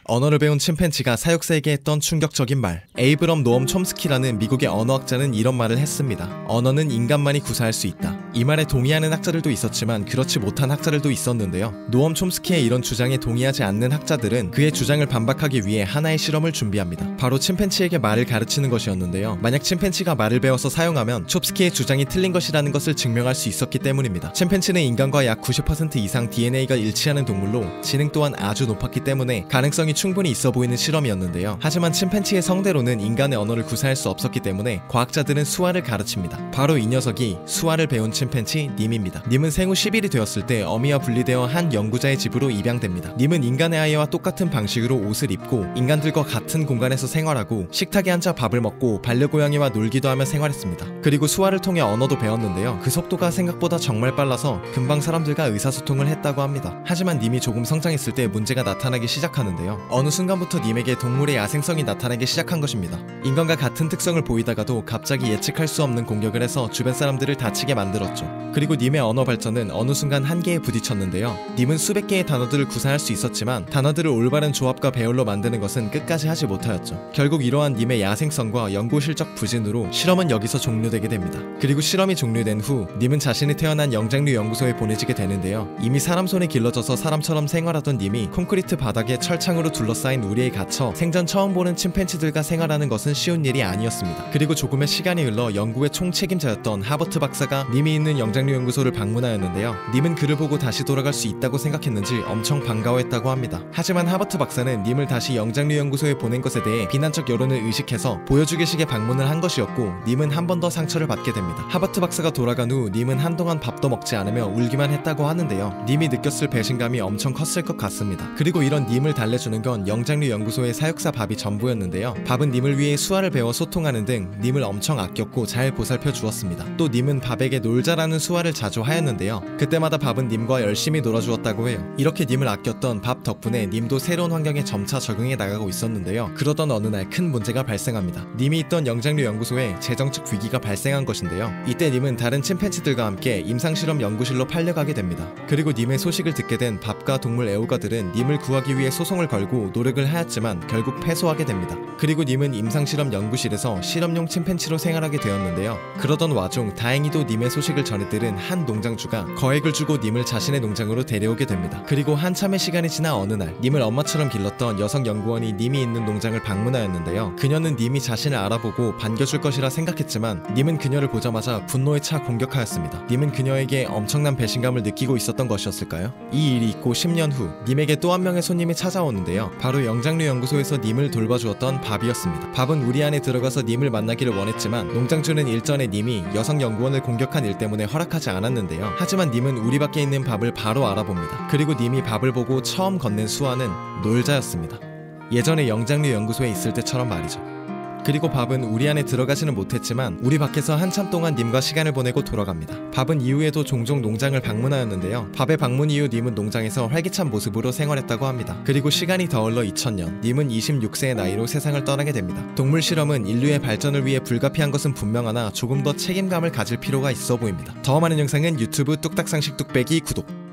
언어를 배운 침팬지가 사육사에게 했던 충격적인 말. 에이브럼 노엄 촘스키라는 미국의 언어학자는 이런 말을 했습니다. 언어는 인간만이 구사할 수 있다. 이 말에 동의하는 학자들도 있었지만 그렇지 못한 학자들도 있었는데요. 노엄 촘스키의 이런 주장에 동의하지 않는 학자들은 그의 주장을 반박하기 위해 하나의 실험을 준비합니다. 바로 침팬지에게 말을 가르치는 것이었는데요. 만약 침팬지가 말을 배워서 사용하면 촘스키의 주장이 틀린 것이라는 것을 증명할 수 있었기 때문입니다. 침팬지는 인간과 약 90% 이상 DNA가 일치하는 동물로 지능 또한 아주 높았기 때문에 가능성이 충분히 있어 보이는 실험이었는데요. 하지만 침팬지의 성대로는 인간의 언어를 구사할 수 없었기 때문에 과학자들은 수화를 가르칩니다. 바로 이 녀석이 수화를 배운 침팬지 님입니다. 님은 생후 10일이 되었을 때 어미와 분리되어 한 연구자의 집으로 입양됩니다. 님은 인간의 아이와 똑같은 방식으로 옷을 입고 인간들과 같은 공간에서 생활하고 식탁에 앉아 밥을 먹고 반려고양이와 놀기도 하며 생활했습니다. 그리고 수화를 통해 언어도 배웠는데요. 그 속도가 생각보다 정말 빨라서 금방 사람들과 의사소통을 했다고 합니다. 하지만 님이 조금 성장했을 때 문제가 나타나기 시작하는데요. 어느 순간부터 님에게 동물의 야생성이 나타나기 시작한 것입니다. 인간과 같은 특성을 보이다가도 갑자기 예측할 수 없는 공격을 해서 주변 사람들을 다치게 만들었죠. 그리고 님의 언어 발전은 어느 순간 한계에 부딪혔는데요. 님은 수백 개의 단어들을 구사할 수 있었지만 단어들을 올바른 조합과 배열로 만드는 것은 끝까지 하지 못하였죠. 결국 이러한 님의 야생성과 연구 실적 부진으로 실험은 여기서 종료되게 됩니다. 그리고 실험이 종료된 후 님은 자신이 태어난 영장류 연구소에 보내지게 되는데요. 이미 사람 손에 길러져서 사람처럼 생활하던 님이 콘크리트 바닥에 철창으로 둘러싸인 우리에 갇혀 생전 처음 보는 침팬지들과 생활하는 것은 쉬운 일이 아니었습니다. 그리고 조금의 시간이 흘러 연구의 총책임자였던 하버트 박사가 님이 있는 영장류 연구소를 방문하였는데요. 님은 그를 보고 다시 돌아갈 수 있다고 생각했는지 엄청 반가워했다고 합니다. 하지만 하버트 박사는 님을 다시 영장류 연구소에 보낸 것에 대해 비난적 여론을 의식해서 보여주기식의 방문을 한 것이었고 님은 한 번 더 상처를 받게 됩니다. 하버트 박사가 돌아간 후 님은 한동안 밥도 먹지 않으며 울기만 했다고 하는데요. 님이 느꼈을 배신감이 엄청 컸을 것 같습니다. 그리고 이런 님을 달래주는 건 영장류 연구소의 사육사 밥이 전부였는데요. 밥은 님을 위해 수화를 배워 소통하는 등 님을 엄청 아꼈고 잘 보살펴 주었습니다. 또 님은 밥에게 놀자라는 수화를 자주 하였는데요. 그때마다 밥은 님과 열심히 놀아주었다고 해요. 이렇게 님을 아꼈던 밥 덕분에 님도 새로운 환경에 점차 적응해 나가고 있었는데요. 그러던 어느 날 큰 문제가 발생합니다. 님이 있던 영장류 연구소에 재정책 위기가 발생한 것인데요. 이때 님은 다른 침팬지들과 함께 임상실험 연구실로 팔려가게 됩니다. 그리고 님의 소식을 듣게 된 밥과 동물 애호가들은 님을 구하기 위해 소송을 걸고 노력을 하였지만 결국 패소하게 됩니다. 그리고 님은 임상실험 연구실에서 실험용 침팬지로 생활하게 되었는데요. 그러던 와중 다행히도 님의 소식을 전해들은 한 농장주가 거액을 주고 님을 자신의 농장으로 데려오게 됩니다. 그리고 한참의 시간이 지나 어느 날 님을 엄마처럼 길렀던 여성 연구원이 님이 있는 농장을 방문하였는데요. 그녀는 님이 자신을 알아보고 반겨줄 것이라 생각했지만 님은 그녀를 보자마자 분노에 차 공격하였습니다. 님은 그녀에게 엄청난 배신감을 느끼고 있었던 것이었을까요? 이 일이 있고 10년 후 님에게 또 한 명의 손님이 찾아오는데요. 바로 영장류 연구소에서 님을 돌봐주었던 밥이었습니다. 밥은 우리 안에 들어가서 님을 만나기를 원했지만 농장주는 일전에 님이 여성 연구원을 공격한 일 때문에 허락하지 않았는데요. 하지만 님은 우리 밖에 있는 밥을 바로 알아봅니다. 그리고 님이 밥을 보고 처음 건넨 수화는 놀자였습니다. 예전에 영장류 연구소에 있을 때처럼 말이죠. 그리고 밥은 우리 안에 들어가지는 못했지만 우리 밖에서 한참 동안 님과 시간을 보내고 돌아갑니다. 밥은 이후에도 종종 농장을 방문하였는데요. 밥의 방문 이후 님은 농장에서 활기찬 모습으로 생활했다고 합니다. 그리고 시간이 더 흘러 2000년, 님은 26세의 나이로 세상을 떠나게 됩니다. 동물 실험은 인류의 발전을 위해 불가피한 것은 분명하나 조금 더 책임감을 가질 필요가 있어 보입니다. 더 많은 영상은 유튜브 뚝딱상식 뚝배기 구독.